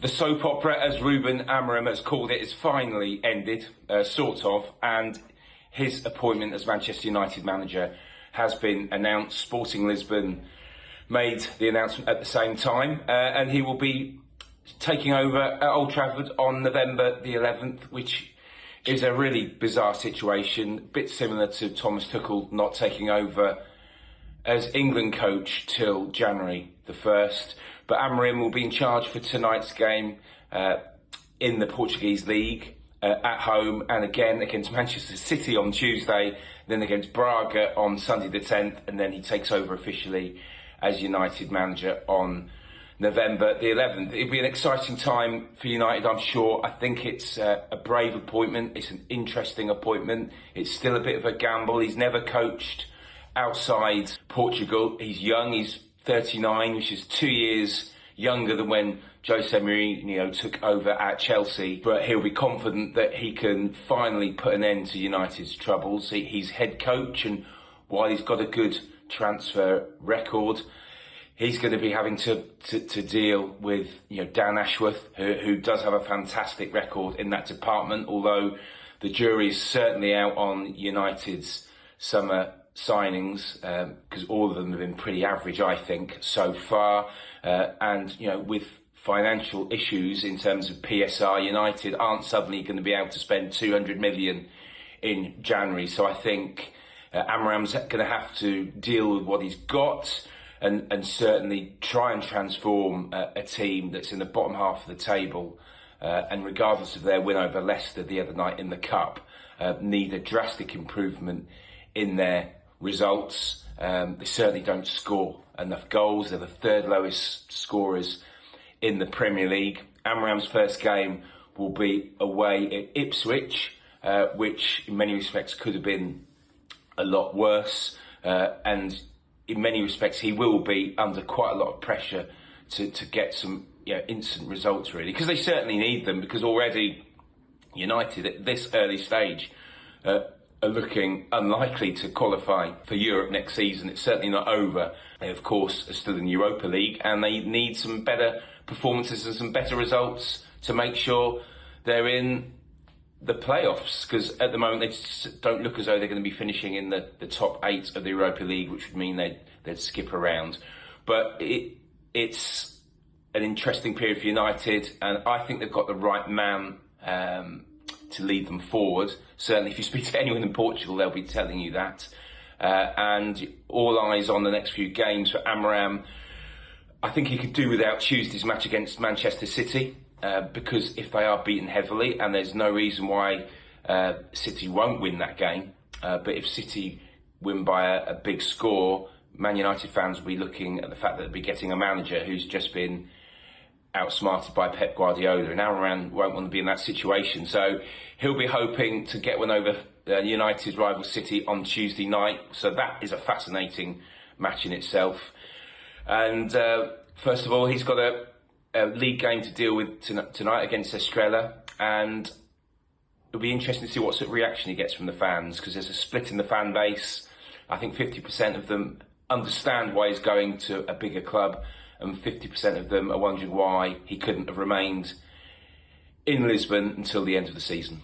The soap opera, as Ruben Amorim has called it, is finally ended, sort of, and his appointment as Manchester United manager has been announced. Sporting Lisbon made the announcement at the same time, and he will be taking over at Old Trafford on November the 11th, which is a really bizarre situation, a bit similar to Thomas Tuchel not taking over as England coach till January the 1st. But Amorim will be in charge for tonight's game in the Portuguese league at home, and again against Manchester City on Tuesday, then against Braga on Sunday the 10th, and then he takes over officially as United manager on November the 11th. It'll be an exciting time for United, I'm sure. I think it's a brave appointment. It's an interesting appointment. It's still a bit of a gamble. He's never coached outside Portugal. He's young. He's 39, which is 2 years younger than when Jose Mourinho took over at Chelsea. But he'll be confident that he can finally put an end to United's troubles. He's head coach, and while he's got a good transfer record, he's going to be having to deal with Dan Ashworth, who does have a fantastic record in that department, although the jury's certainly out on United's summer signings, because all of them have been pretty average, I think, so far. And with financial issues in terms of PSR, United aren't suddenly going to be able to spend 200 million in January. So I think Amorim's going to have to deal with what he's got, and certainly try and transform a team that's in the bottom half of the table, and regardless of their win over Leicester the other night in the Cup, need a drastic improvement in their results. They certainly don't score enough goals. They're the third lowest scorers in the Premier League. Amorim's first game will be away at Ipswich, which in many respects could have been a lot worse, and in many respects he will be under quite a lot of pressure to get some instant results, really, because they certainly need them, because already United at this early stage are looking unlikely to qualify for Europe next season. It's certainly not over. They, of course, are still in Europa League, and they need some better performances and some better results to make sure they're in the playoffs, because at the moment they just don't look as though they're going to be finishing in the top 8 of the Europa League, which would mean they'd skip around. But it's an interesting period for United, and I think they've got the right man to lead them forward. Certainly, if you speak to anyone in Portugal, they'll be telling you that. And all eyes on the next few games for Amorim. I think he could do without Tuesday's match against Manchester City, because if they are beaten heavily, and there's no reason why City won't win that game, but if City win by a big score, Man United fans will be looking at the fact that they'll be getting a manager who's just been outsmarted by Pep Guardiola, and Amorim won't want to be in that situation. So he'll be hoping to get one over United's rival City on Tuesday night. So that is a fascinating match in itself. And first of all, he's got a league game to deal with tonight against Estrella, and it'll be interesting to see what sort of reaction he gets from the fans, because there's a split in the fan base. I think 50% of them understand why he's going to a bigger club, and 50% of them are wondering why he couldn't have remained in Lisbon until the end of the season.